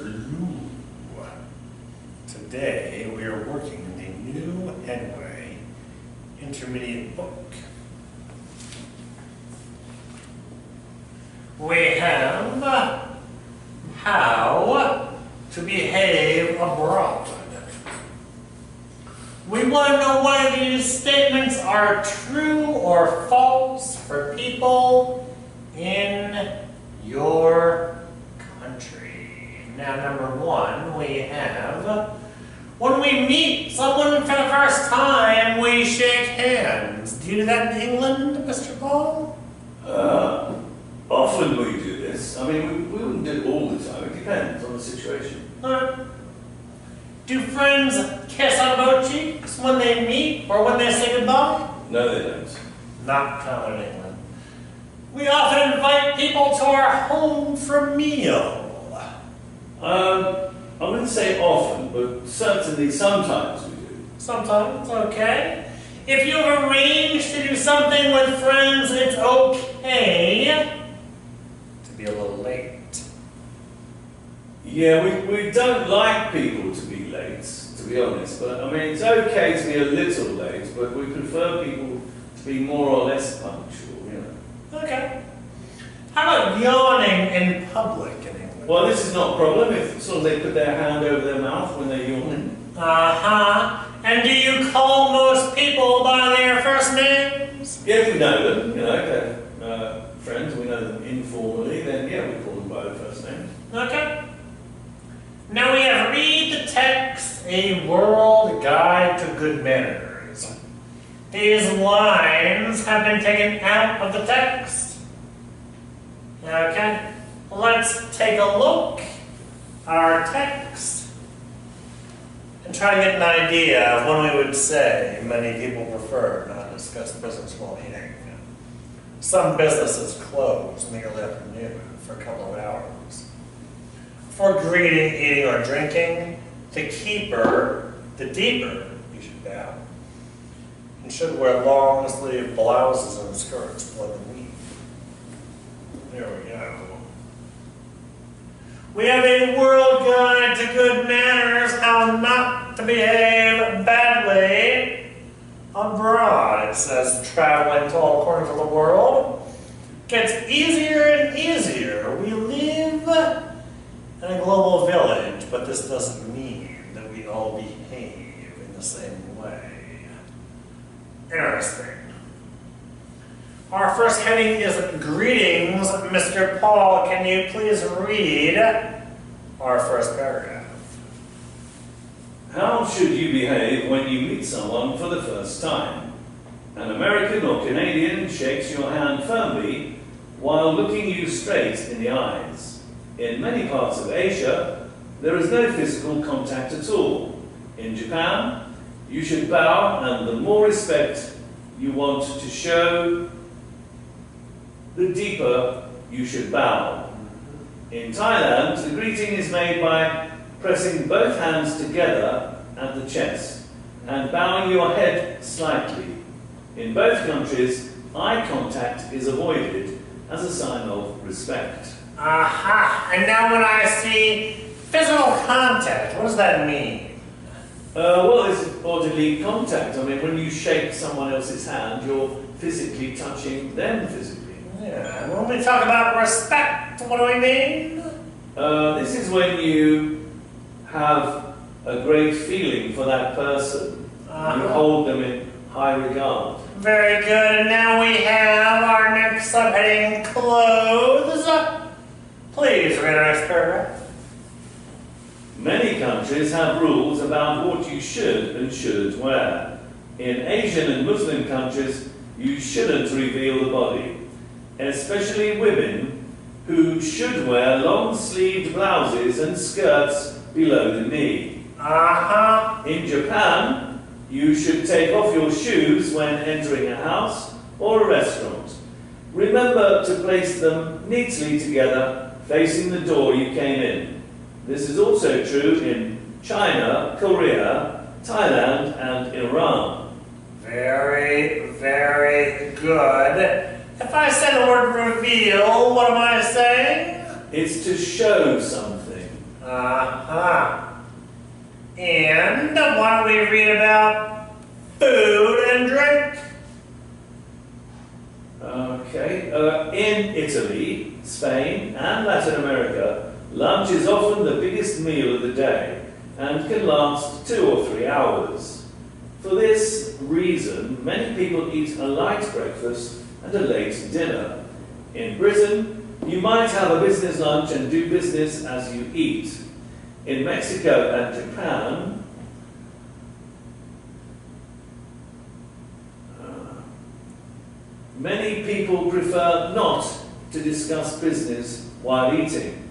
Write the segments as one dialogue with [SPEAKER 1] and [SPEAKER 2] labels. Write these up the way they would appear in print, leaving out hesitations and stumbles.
[SPEAKER 1] Lou. Today we are working in the New Headway Intermediate book. We have how to behave abroad. We want to know whether these statements are true or false for people in your country. Now, number one, we have, when we meet someone for the first time, we shake hands. Do you do that in England, Mr. Paul?
[SPEAKER 2] Often we do this. I mean, we wouldn't do it all the time. It depends on the situation.
[SPEAKER 1] Do friends kiss on both cheeks when they meet or when they say goodbye?
[SPEAKER 2] No, they don't.
[SPEAKER 1] Not common in England. We often invite people to our home for a meal.
[SPEAKER 2] I wouldn't say often, but certainly sometimes we do.
[SPEAKER 1] Sometimes, okay. If you've arranged to do something with friends, it's okay to be a little late.
[SPEAKER 2] Yeah, we don't like people to be late, to be honest. But I mean, it's okay to be a little late, but we prefer people to be more or less punctual, you know.
[SPEAKER 1] Okay. How about yawning in public in England?
[SPEAKER 2] Well, this is not a problem if sort of they put their hand over their mouth when they're yawning.
[SPEAKER 1] And do you call most people by their first names?
[SPEAKER 2] Yeah, if we know them, you know, they're friends, we know them informally, then yeah, we call them by their first names.
[SPEAKER 1] Okay. Now we have Read the Text, a World Guide to Good Manners. These lines have been taken out of the text. Okay, let's take a look at our text and try to get an idea of when we would say many people prefer not to discuss business while eating. Some businesses close in the early afternoon for a couple of hours. For greeting, eating, or drinking, the keeper, the deeper, you should bow, and should wear long-sleeve blouses and skirts below the knee. There we go. We have a world guide to good manners, how not to behave badly abroad. It says traveling to all corners of the world gets easier and easier. We live in a global village, but this doesn't mean that we all behave in the same way. Interesting. Our first heading is Greetings. Mr. Paul, can you please read our first paragraph?
[SPEAKER 2] How should you behave when you meet someone for the first time? An American or Canadian shakes your hand firmly while looking you straight in the eyes. In many parts of Asia, there is no physical contact at all. In Japan, you should bow, and the more respect you want to show, the deeper you should bow. In Thailand, the greeting is made by pressing both hands together at the chest and bowing your head slightly. In both countries, eye contact is avoided as a sign of respect.
[SPEAKER 1] Aha! And now when I see physical contact, what does that mean?
[SPEAKER 2] Well, it's bodily contact. I mean, when you shake someone else's hand, you're physically touching them physically.
[SPEAKER 1] Yeah, and when we talk about respect, what do we mean?
[SPEAKER 2] This is when you have a great feeling for that person. You hold them in high regard.
[SPEAKER 1] Very good, and now we have our next subheading, Clothes. Please read our next paragraph.
[SPEAKER 2] Many countries have rules about what you should and shouldn't wear. In Asian and Muslim countries, you shouldn't reveal the body, especially women who should wear long-sleeved blouses and skirts below the knee. In Japan, you should take off your shoes when entering a house or a restaurant. Remember to place them neatly together facing the door you came in. This is also true in China, Korea, Thailand, and Iran.
[SPEAKER 1] Very, very good. If I say the word reveal, what am I saying?
[SPEAKER 2] It's to show something.
[SPEAKER 1] why don't we read about food and drink?
[SPEAKER 2] Okay. In Italy, Spain, and Latin America, lunch is often the biggest meal of the day and can last 2 or 3 hours. For this reason, many people eat a light breakfast and a late dinner. In Britain, you might have a business lunch and do business as you eat. In Mexico and Japan, many people prefer not to discuss business while eating.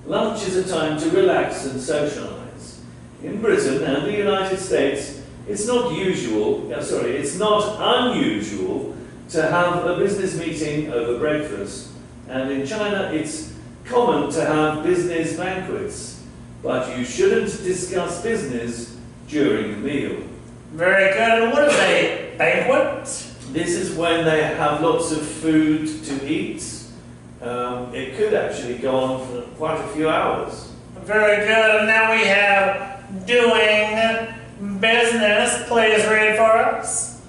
[SPEAKER 2] Lunch is a time to relax and socialise. In Britain and the United States, it's not unusual to have a business meeting over breakfast, and in China it's common to have business banquets, but you shouldn't discuss business during the meal.
[SPEAKER 1] Very good. And what is a banquet?
[SPEAKER 2] This is when they have lots of food to eat. It could actually go on for quite a few hours.
[SPEAKER 1] Very good. And now we have doing business. Please read for us.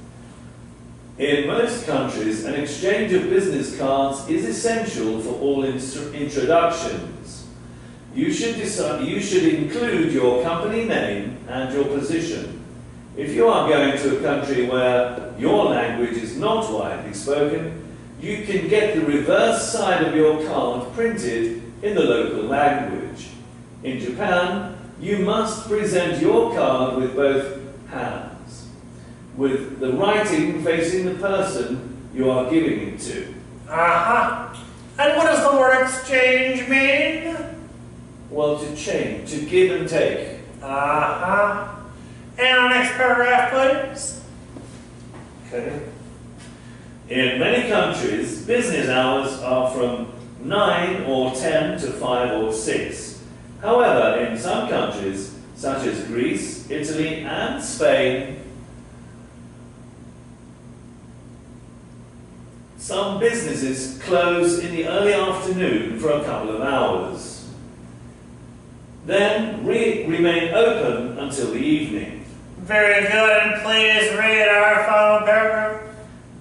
[SPEAKER 2] In most countries, an exchange of business cards is essential for all introductions. You should include your company name and your position. If you are going to a country where your language is not widely spoken, you can get the reverse side of your card printed in the local language. In Japan, you must present your card with both hands, with the writing facing the person you are giving it to.
[SPEAKER 1] And what does the word exchange mean?
[SPEAKER 2] Well, to change, to give and take.
[SPEAKER 1] And our next paragraph, please.
[SPEAKER 2] Okay. In many countries, business hours are from 9 or 10 to 5 or 6. However, in some countries, such as Greece, Italy, and Spain, some businesses close in the early afternoon for a couple of hours, then remain open until the evening.
[SPEAKER 1] Very good, and please read our final paragraph.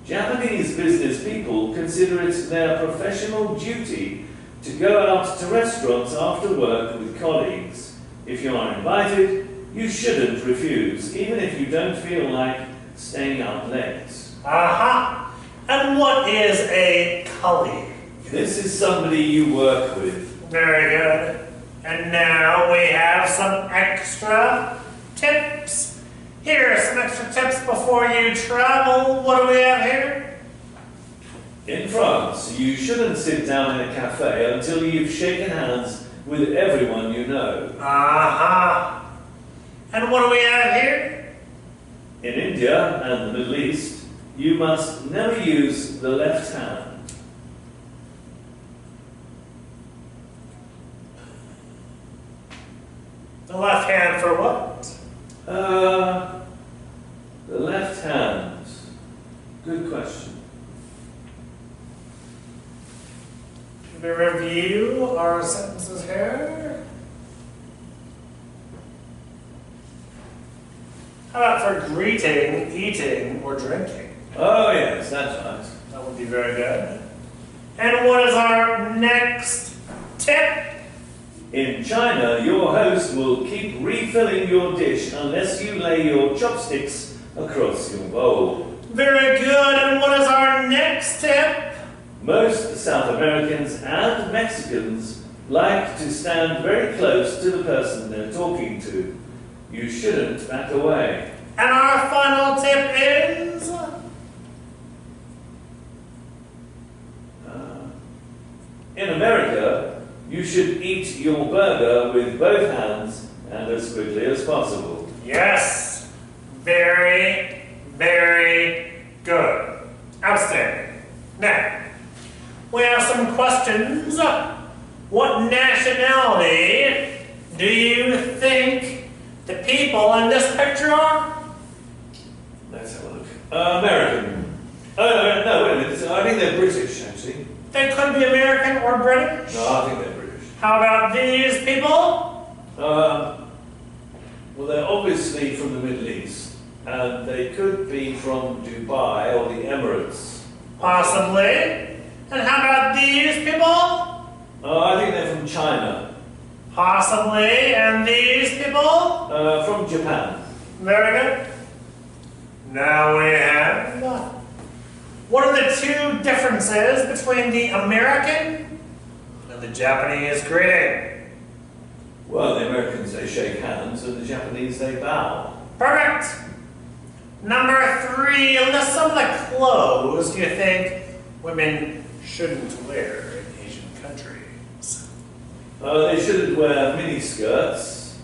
[SPEAKER 2] Japanese business people consider it their professional duty to go out to restaurants after work with colleagues. If you are invited, you shouldn't refuse, even if you don't feel like staying out late.
[SPEAKER 1] And what is a colleague?
[SPEAKER 2] This is somebody you work with.
[SPEAKER 1] Very good. And now we have some extra tips. Here are some extra tips before you travel. What do we have here?
[SPEAKER 2] In France, you shouldn't sit down in a cafe until you've shaken hands with everyone you know.
[SPEAKER 1] And what do we have here?
[SPEAKER 2] In India and the Middle East, you must never use the left hand.
[SPEAKER 1] The left hand for what?
[SPEAKER 2] The left hand. Good question.
[SPEAKER 1] Should we review our sentences here? How about for greeting, eating, or drinking?
[SPEAKER 2] Oh yes, that's right.
[SPEAKER 1] That would be very good. And what is our next tip?
[SPEAKER 2] In China, your host will keep refilling your dish unless you lay your chopsticks across your bowl.
[SPEAKER 1] Very good. And what is our next tip?
[SPEAKER 2] Most South Americans and Mexicans like to stand very close to the person they're talking to. You shouldn't back away.
[SPEAKER 1] And our final tip is?
[SPEAKER 2] In America, you should eat your burger with both hands and as quickly as possible.
[SPEAKER 1] Yes. Very, very good. Outstanding. Now, we have some questions. What nationality do you think the people in this picture are?
[SPEAKER 2] Let's have a look. American. No, wait a minute. I think they're British, actually.
[SPEAKER 1] They could be American or British.
[SPEAKER 2] No, I think they're British.
[SPEAKER 1] How about these people?
[SPEAKER 2] Well, they're obviously from the Middle East, and they could be from Dubai or the Emirates.
[SPEAKER 1] Possibly. And how about these people?
[SPEAKER 2] I think they're from China.
[SPEAKER 1] Possibly. And these people?
[SPEAKER 2] From Japan.
[SPEAKER 1] Very good. Now we have... What are the two differences between the American and the Japanese greeting?
[SPEAKER 2] Well, the Americans, they shake hands, and the Japanese, they bow.
[SPEAKER 1] Perfect. Number 3, list some of the clothes you think women shouldn't wear in Asian countries.
[SPEAKER 2] They shouldn't wear mini skirts,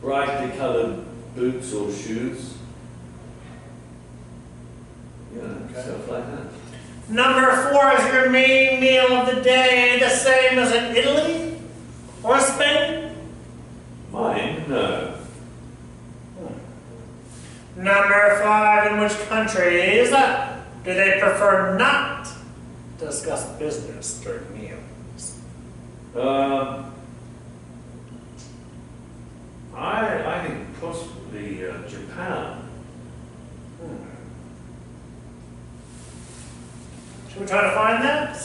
[SPEAKER 2] brightly coloured boots or shoes. Stuff like that.
[SPEAKER 1] Number 4, is your main meal of the day the same as in Italy or Spain?
[SPEAKER 2] Mine? No.
[SPEAKER 1] Number 5, in which countries do they prefer not to discuss business during meals?
[SPEAKER 2] I think possibly Japan.
[SPEAKER 1] Should we try to find that?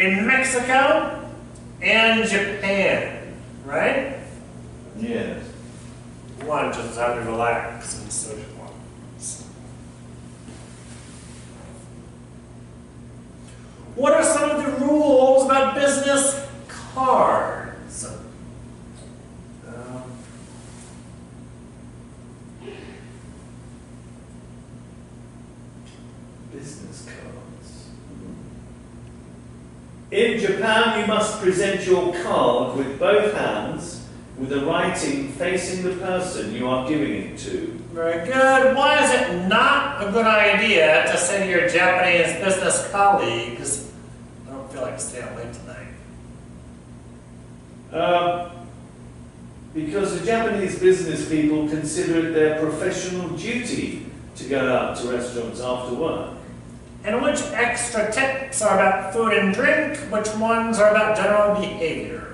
[SPEAKER 1] In Mexico and Japan, right?
[SPEAKER 2] Yes.
[SPEAKER 1] One just how to relax and socialize. What are some of the rules about business cards?
[SPEAKER 2] Business cards. In Japan, you must present your card with both hands, with the writing facing the person you are giving it to.
[SPEAKER 1] Very good. Why is it not a good idea to say to your Japanese business colleagues, I don't feel like staying late tonight?
[SPEAKER 2] Because the Japanese business people consider it their professional duty to go out to restaurants after work.
[SPEAKER 1] And which extra tips are about food and drink? Which ones are about general behavior?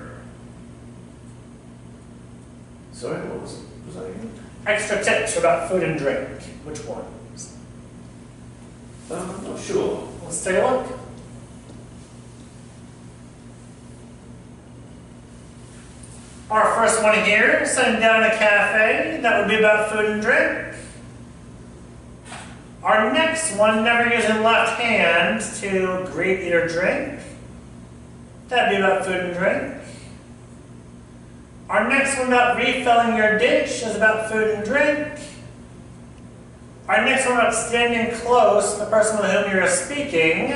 [SPEAKER 2] Sorry, what was that again?
[SPEAKER 1] Extra tips about food and drink. Which ones?
[SPEAKER 2] I'm not sure.
[SPEAKER 1] Let's take a look. Our first one here, sitting down in a cafe, that would be about food and drink. Our next one, never using left hand to greet, eat, or drink. That'd be about food and drink. Our next one about refilling your dish is about food and drink. Our next one about standing close to the person with whom you're speaking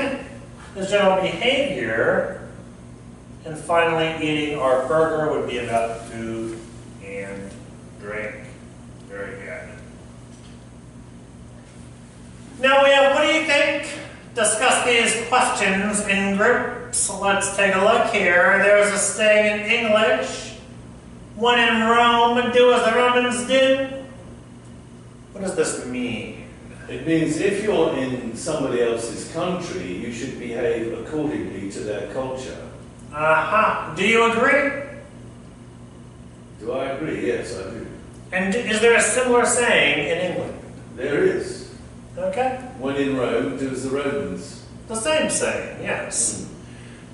[SPEAKER 1] is general behavior. And finally, eating our burger would be about food and drink. Very good. Now we have, what do you think? Discuss these questions in groups. Let's take a look here. There's a staying in English. One in Rome, do as the Romans did. What does this mean?
[SPEAKER 2] It means if you're in somebody else's country, you should behave accordingly to their culture.
[SPEAKER 1] Aha. Do you agree?
[SPEAKER 2] Do I agree? Yes, I do.
[SPEAKER 1] And is there a similar saying in England?
[SPEAKER 2] There is.
[SPEAKER 1] Okay.
[SPEAKER 2] When in Rome, do as the Romans.
[SPEAKER 1] The same saying, yes.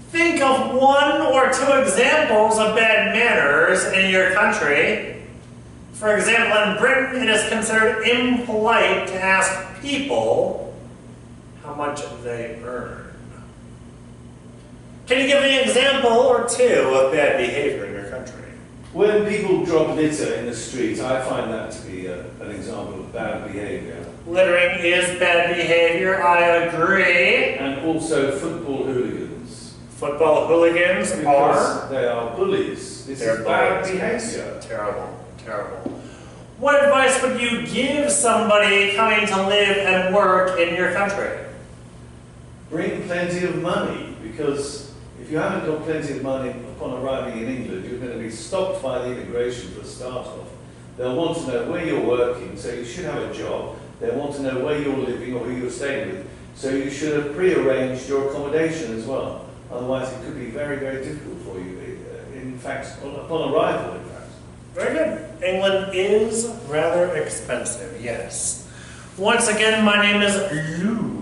[SPEAKER 1] Think of one or two examples of bad manners in your country. For example, in Britain, it is considered impolite to ask people how much they earn. Can you give me an example or two of bad behavior in your country?
[SPEAKER 2] When people drop litter in the street, I find that to be an example of bad behaviour.
[SPEAKER 1] Littering is bad behavior, I agree.
[SPEAKER 2] And also football hooligans.
[SPEAKER 1] Football hooligans are?
[SPEAKER 2] Because they are bullies. This is bad behaviour.
[SPEAKER 1] Terrible, terrible. What advice would you give somebody coming to live and work in your country?
[SPEAKER 2] Bring plenty of money, because if you haven't got plenty of money upon arriving in England, you're going to be stopped by the immigration for a start off. They'll want to know where you're working, so you should have a job. They'll want to know where you're living or who you're staying with, so you should have pre-arranged your accommodation as well. Otherwise, it could be very, very difficult for you, in fact, upon arrival, in fact.
[SPEAKER 1] Very good. England is rather expensive, yes. Once again, my name is Lou.